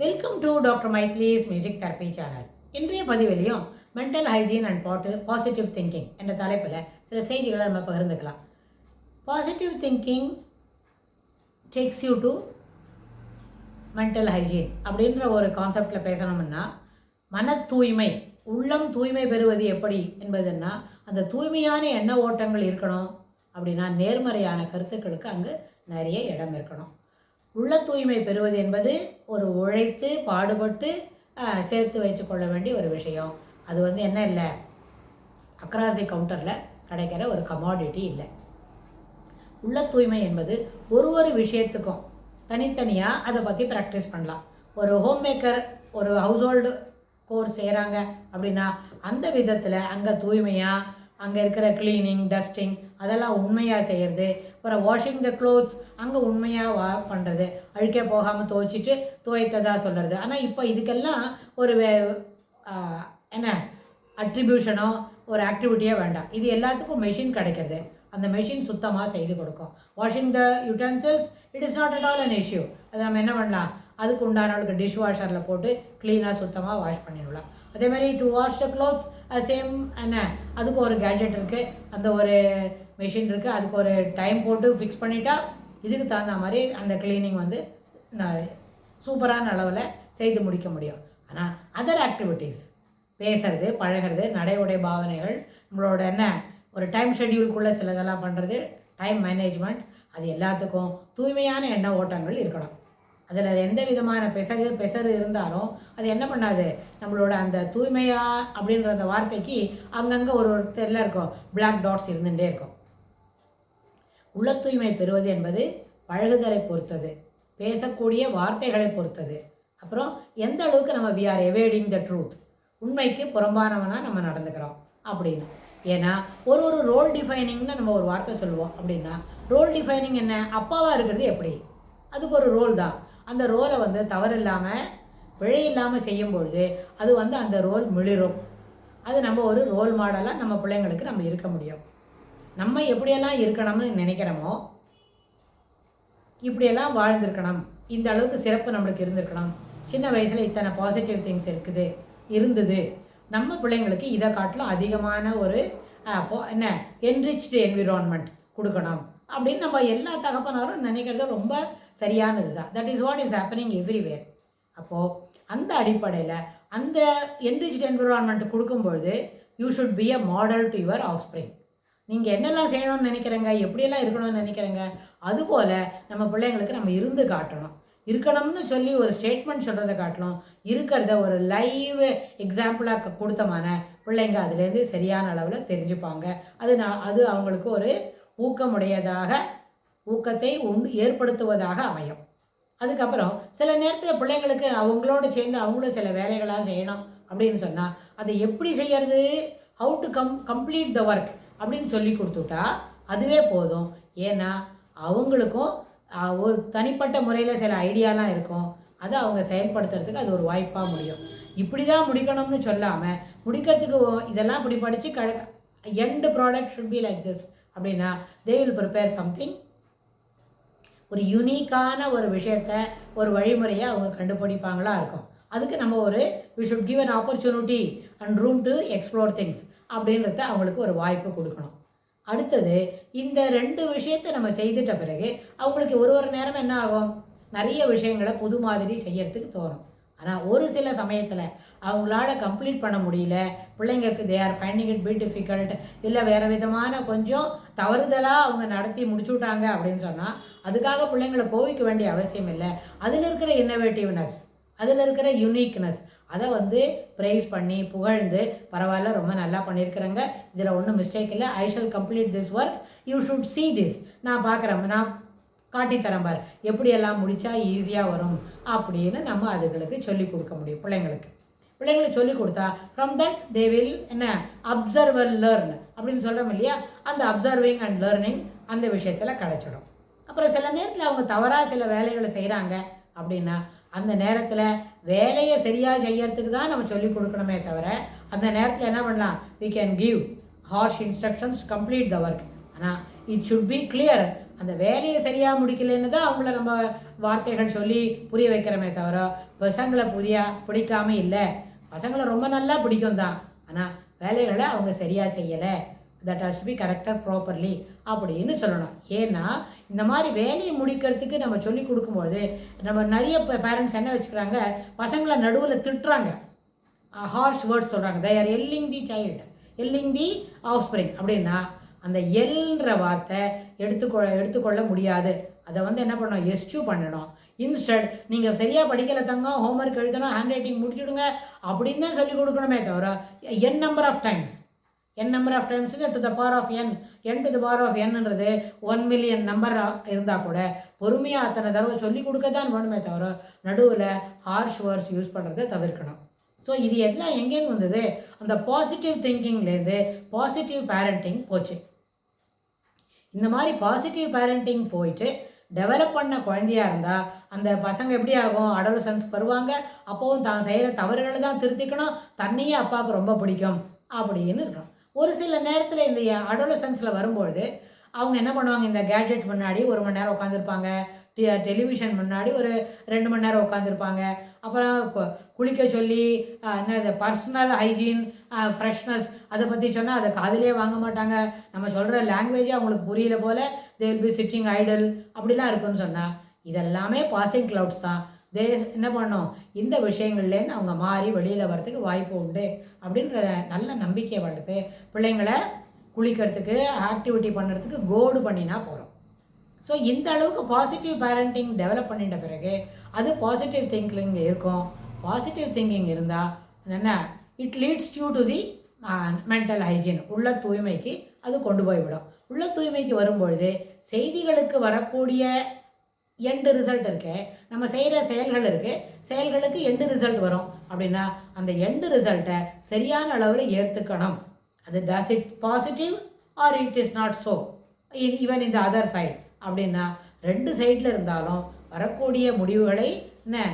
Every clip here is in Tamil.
வெல்கம் டு டாக்டர் மைத்லிஸ் மியூசிக் தெரப்பி சேனல். இன்றைய பதிவிலையும் mental hygiene and positive thinking என்ற தலைப்பில் சில செய்திகளை நம்ம பகிர்ந்துக்கலாம். Positive thinking takes you to mental hygiene அப்படின்ற ஒரு கான்செப்டில் பேசணும்னா, மன தூய்மை, உள்ளம் தூய்மை பெறுவது எப்படி என்பதுன்னா, அந்த தூய்மையான எண்ண ஓட்டங்கள் இருக்கணும். அப்படின்னா நேர்மறையான கருத்துக்களுக்கு அங்கு நிறைய இடம் இருக்கணும். உள்ள தூய்மை பெறுவது என்பது ஒரு உழைத்து பாடுபட்டு சேர்த்து வைத்து கொள்ள வேண்டிய ஒரு விஷயம். அது என்ன இல்லை, அக்ராசி கவுண்டரில் கிடைக்கிற ஒரு கமாடிட்டி இல்லை. உள்ள தூய்மை என்பது ஒரு விஷயத்துக்கும் தனித்தனியாக அதை பற்றி ப்ராக்டிஸ் பண்ணலாம். ஒரு ஹோம் மேக்கர் ஒரு ஹவுஸ் ஹோல்டு கோர்ஸ் செய்கிறாங்க அப்படின்னா அந்த விதத்தில் அங்கே தூய்மையாக அங்கே இருக்கிற க்ளீனிங், டஸ்டிங் அதெல்லாம் உண்மையாக செய்கிறது. அப்புறம் வாஷிங் த க்ளோத்ஸ் அங்கே உண்மையாக பண்ணுறது, அழுக்கே போகாமல் துவைச்சிட்டு துவைத்ததாக சொல்கிறது. ஆனால் இப்போ இதுக்கெல்லாம் ஒரு என்ன அட்ரிபியூஷனோ ஒரு ஆக்டிவிட்டியோ வேண்டாம். இது எல்லாத்துக்கும் மெஷின் கிடைக்கிறது. அந்த மெஷின் சுத்தமாக செய்து கொடுக்கும். Washing the utensils it is not at all an issue. அதை நம்ம என்ன பண்ணலாம், அதுக்கு உண்டானவளுக்கு டிஷ் வாஷரில் போட்டு க்ளீனாக சுத்தமாக வாஷ் பண்ணிடலாம். அதே மாதிரி to wash the clothes same என்ன, அதுக்கு ஒரு கேட்ஜெட் இருக்குது, அந்த ஒரு மெஷின் இருக்குது, அதுக்கு ஒரு டைம் போட்டு ஃபிக்ஸ் பண்ணிட்டா இதுக்கு தகுந்த மாதிரி அந்த க்ளீனிங் சூப்பரான அளவில் செய்து முடிக்க முடியும். ஆனால் அதர் ஆக்டிவிட்டீஸ், பேசுறது, பழகிறது, நடை உடை பாவனைகள், நம்மளோட என்ன ஒரு டைம் ஷெட்யூல்குள்ளே சிலதெல்லாம் பண்ணுறது, டைம் மேனேஜ்மெண்ட், அது எல்லாத்துக்கும் தூய்மையான எண்ண ஓட்டங்கள் இருக்கணும். அதில் எந்த விதமான பெசறு இருந்தாலும் அது என்ன பண்ணாது, நம்மளோட அந்த தூய்மையா அப்படின்ற அந்த வார்த்தைக்கு அங்கங்கே ஒரு தெரியல இருக்கும், பிளாக் டாட்ஸ் இருந்துகிட்டே இருக்கும். உள்ள தூய்மை பெறுவது என்பது பழகுதலை பொறுத்தது, பேசக்கூடிய வார்த்தைகளை பொறுத்தது. அப்புறம் எந்த அளவுக்கு நம்ம we are evading the truth, உண்மைக்கு புறம்பானவனாக நம்ம நடந்துக்கிறோம் அப்படின்னு. ஏன்னா ஒரு ரோல் டிஃபைனிங்னு நம்ம ஒரு வார்த்தை சொல்லுவோம். அப்படின்னா ரோல் டிஃபைனிங் என்ன, அப்பாவாக இருக்கிறது எப்படி, அதுக்கு ஒரு ரோல் தான். அந்த ரோலை தவறு இல்லாமல் பிழை இல்லாமல் செய்யும்பொழுது அது அந்த ரோல் மிளிரும். அது நம்ம ஒரு ரோல் மாடலாக நம்ம பிள்ளைங்களுக்கு நம்ம இருக்க முடியும். நம்ம எப்படியெல்லாம் இருக்கணும்னு நினைக்கிறோமோ, இப்படியெல்லாம் வாழ்ந்திருக்கணும், இந்த அளவுக்கு சிறப்பு நம்மளுக்கு இருந்திருக்கணும், சின்ன வயசில் இத்தனை பாசிட்டிவ் திங்ஸ் இருந்தது, நம்ம பிள்ளைங்களுக்கு இதை காட்டிலும் அதிகமான ஒரு என்ன என்ரிச்டு என்விரான்மெண்ட் கொடுக்கணும் அப்படின்னு நம்ம எல்லா தகப்பனாரும் நினைக்கிறது ரொம்ப சரியானது தான். That is what is happening everywhere. அப்போது அந்த அடிப்படையில் அந்த என்ரிச்டு என்விரான்மெண்ட் கொடுக்கும்பொழுது you should be a model to your offspring. நீங்கள் என்னெல்லாம் செய்யணும்னு நினைக்கிறேங்க, எப்படியெல்லாம் இருக்கணும்னு நினைக்கிறேங்க, அதுபோல் நம்ம பிள்ளைங்களுக்கு நம்ம இருந்து காட்டணும். இருக்கணும்னு சொல்லி ஒரு ஸ்டேட்மெண்ட் சொல்கிறத காட்டணும், இருக்கிறத ஒரு லைவ் எக்ஸாம்பிளாக கொடுத்தமான பிள்ளைங்க அதுலேருந்து சரியான அளவில் தெரிஞ்சுப்பாங்க. அது அவங்களுக்கு ஒரு ஊக்கத்தை ஏற்படுத்துவதாக அமையும். அதுக்கப்புறம் சில நேரத்தில் பிள்ளைங்களுக்கு அவங்களோட சேர்ந்து அவங்களும் சில வேலைகளாக செய்யணும் அப்படின்னு சொன்னால் அதை எப்படி செய்யறது, how to complete the work அப்படின்னு சொல்லி கொடுத்துட்டா அதுவே போதும். ஏன்னா அவங்களுக்கும் ஒரு தனிப்பட்ட முறையில் சில ஐடியாலாம் இருக்கும், அதை அவங்க செயல்படுத்துறதுக்கு அது ஒரு வாய்ப்பாக முடியும். இப்படி தான் முடிக்கணும்னு சொல்லாமல் முடிக்கிறதுக்கு இதெல்லாம் இப்படி படித்து end product should be like this அப்படின்னா தே வில் ப்ரிப்பேர் சம்திங், ஒரு யூனிக்கான ஒரு விஷயத்தை ஒரு வழிமுறையை அவங்க கண்டுபிடிப்பாங்களா இருக்கும். அதுக்கு நம்ம we should give an opportunity and room to explore things அப்படின்றத அவங்களுக்கு ஒரு வாய்ப்பு கொடுக்கணும். அடுத்தது இந்த 2 விஷயத்தை நம்ம செய்துட்ட பிறகு அவங்களுக்கு ஒரு நேரம் என்ன ஆகும், நிறைய விஷயங்களை புது மாதிரி செய்யறதுக்கு தோணும். ஆனால் ஒரு சில சமயத்தில் அவங்களால கம்ப்ளீட் பண்ண முடியல, பிள்ளைங்களுக்கு they are finding it be difficult, இல்லை வேறு விதமான கொஞ்சம் தவறுதலாக அவங்க நடத்தி முடிச்சுட்டாங்க அப்படின்னு சொன்னால் அதுக்காக பிள்ளைங்களை கோவிக்க வேண்டிய அவசியம் இல்லை. அதில் இருக்கிற இன்னோவேட்டிவ்னஸ், அதில் இருக்கிற யுனிக்னஸ், அதை ப்ரைஸ் பண்ணி புகழ்ந்து பரவாயில்ல, ரொம்ப நல்லா பண்ணியிருக்கிறேங்க, இதில் ஒன்றும் மிஸ்டேக் இல்லை, ஐ shall complete this work, you should see this, நான் பார்க்குறேன், நான் காட்டித்தரேன் பார், எப்படியெல்லாம் முடித்தா ஈஸியாக வரும் அப்படின்னு நம்ம அதுகளுக்கு சொல்லிக் கொடுக்க முடியும். பிள்ளைங்களுக்கு சொல்லிக் கொடுத்தா ஃப்ரம் தட் தே வில் என்ன அப்சர்வ் அண்ட் லேர்ன் அப்படின்னு சொல்கிறோம் இல்லையா, அந்த அப்சர்விங் அண்ட் லேர்னிங் அந்த விஷயத்தில் கிடச்சிடும். அப்புறம் சில நேரத்தில் அவங்க தவறாக சில வேலைகளை செய்கிறாங்க அப்படின்னா அந்த நேரத்தில் வேலையை சரியாக செய்யறதுக்கு தான் நம்ம சொல்லிக் கொடுக்கணுமே தவிர அந்த நேரத்தில் என்ன பண்ணலாம், we can give harsh instructions to complete the work. ஆனால் it should be clear அந்த வேலையை சரியாக முடிக்கலன்னு தான் அவங்கள நம்ம வார்த்தைகள் சொல்லி புரிய வைக்கிறோமே தவிர பசங்களை பிடிக்காம இல்லை. பசங்களை ரொம்ப நல்லா பிடிக்கும் தான், ஆனால் வேலைகளை அவங்க சரியாக செய்யலை. That has to be corrected properly அப்படின்னு சொல்லணும். ஏன்னா இந்த மாதிரி வேலையை முடிக்கிறதுக்கு நம்ம சொல்லி கொடுக்கும்போது நம்ம நிறைய பேரண்ட்ஸ் என்ன வச்சுக்கிறாங்க, பசங்களை நடுவில் திட்டுறாங்க, ஹார்ஷ் வேர்ட்ஸ் சொல்கிறாங்க. They are yelling the child, yelling the offspring. அப்படின்னா அந்த எல்ன்ற வார்த்தை எடுத்துக்கொள்ள முடியாது. அதை என்ன பண்ணணும், எஸ்யூ பண்ணணும். இன்ஸ்டட் நீங்கள் சரியாக படிக்கலை தங்கம், ஹோம்ஒர்க் எழுதணும், ஹேண்ட் ரைட்டிங் முடிச்சுடுங்க அப்படின்னு தான் சொல்லிக் கொடுக்கணுமே தவிர n number of times to the power of n to the power of nன்றது 1 million நம்பர் இருந்தால் கூட பொறுமையாக அத்தனை தடவை சொல்லிக் கொடுக்க தான் வேணுமே தவிர நடுவில் ஹார்ஷ் வேர்ட்ஸ் யூஸ் பண்ணுறதை தவிர்க்கணும். ஸோ இது எல்லாம் எங்கேருந்து வந்தது, அந்த பாசிட்டிவ் திங்கிங்லேருந்து பாசிட்டிவ் பேரண்டிங் போச்சு. இந்த மாதிரி பாசிட்டிவ் பேரண்டிங் போயிட்டு டெவலப் பண்ண குழந்தையாக இருந்தால் அந்த பசங்க எப்படி ஆகும், அடோலசன்ஸ் வருவாங்க. அப்போவும் தான் செய்கிற தவறுகளை தான் திருத்திக்கணும், தன்னையே அப்பாவுக்கு ரொம்ப பிடிக்கும் அப்படின்னு இருக்கணும். ஒரு சில நேரத்தில் இந்த அடோலசன்ஸில் வரும்பொழுது அவங்க என்ன பண்ணுவாங்க, இந்த கேட்ஜெட் முன்னாடி 1 மணி நேரம் உட்காந்துருப்பாங்க, டெலிவிஷன் முன்னாடி ஒரு 2 மணி நேரம் உட்காந்துருப்பாங்க. அப்புறம் குளிக்க சொல்லி என்ன பர்சனல் ஹைஜீன், ஃப்ரெஷ்னஸ் அதை பற்றி சொன்னால் அதை காதிலே வாங்க மாட்டாங்க. நம்ம சொல்கிற லாங்குவேஜே அவங்களுக்கு புரியல போல் they will be sitting idle அப்படிலாம் இருக்குன்னு சொன்னால் இதெல்லாமே பாசிங் க்ளவுட்ஸ் தான். என்ன பண்ணோம், இந்த விஷயங்கள்லேருந்து அவங்க மாறி வெளியில் வரத்துக்கு வாய்ப்பு உண்டு அப்படின்ற நல்ல நம்பிக்கை வளர்த்து பிள்ளைங்களை குளிக்கிறதுக்கு ஆக்டிவிட்டி பண்ணுறதுக்கு கோடு பண்ணினா போகிறோம். ஸோ இந்த அளவுக்கு பாசிட்டிவ் பேரண்டிங் டெவலப் பண்ணிட்ட பிறகு அது பாசிட்டிவ் திங்கிங் இருக்கும். பாசிட்டிவ் திங்கிங் இருந்தால் என்ன, it leads you to the mental hygiene, உள்ள தூய்மைக்கு அது கொண்டு போய்விடும். உள்ள தூய்மைக்கு வரும்பொழுது செய்திகளுக்கு வரக்கூடிய எண்டு ரிசல்ட் இருக்கு, நம்ம செய்கிற செயல்கள் இருக்குது, செயல்களுக்கு எண்டு ரிசல்ட் வரும். அப்படின்னா அந்த எண்டு ரிசல்ட்டை சரியான அளவில் ஏற்றுக்கணும். அது does it positive or it is not so, even இந்த அதர் சைட் அப்படின்னா 2 சைடில் இருந்தாலும் வரக்கூடிய முடிவுகளை என்ன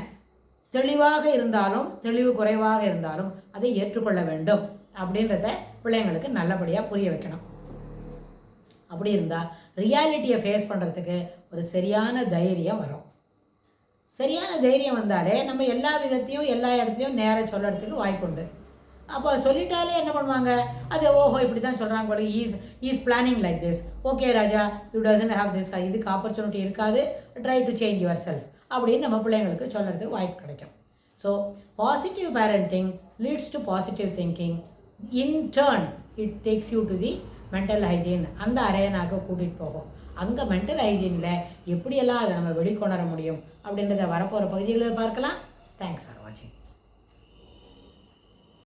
தெளிவாக இருந்தாலும் தெளிவு குறைவாக இருந்தாலும் அதை ஏற்றுக்கொள்ள வேண்டும் அப்படின்றத பிள்ளைங்களுக்கு நல்லபடியாக புரிய வைக்கணும். அப்படி இருந்தால் ரியாலிட்டியை ஃபேஸ் பண்ணுறதுக்கு ஒரு சரியான தைரியம் வரும். சரியான தைரியம் வந்தாலே நம்ம எல்லா விதத்தையும் எல்லா இடத்துலையும் நேராக சொல்கிறதுக்கு வாய்ப்புண்டு. அப்போ சொல்லிட்டாலே என்ன பண்ணுவாங்க, அது ஓஹோ இப்படி தான் சொல்கிறாங்க போல, is planning like this, okay Raja you doesn't have this, இதுக்கு ஆப்பர்ச்சுனிட்டி இருக்காது, try to change yourself அப்படின்னு நம்ம பிள்ளைங்களுக்கு சொல்கிறதுக்கு வாய்ப்பு கிடைக்கும். So positive parenting leads to positive thinking. In turn it takes you to the mental hygiene, அந்த அரேனாக கூட்டிகிட்டு போகும். அங்கே மென்டல் ஹைஜீனில் எப்படியெல்லாம் அதை நம்ம வெளிக்கொணர முடியும் அப்படின்றத வரப்போகிற பகுதிகளில் பார்க்கலாம். தேங்க்ஸ் ஃபார் வாட்சிங்.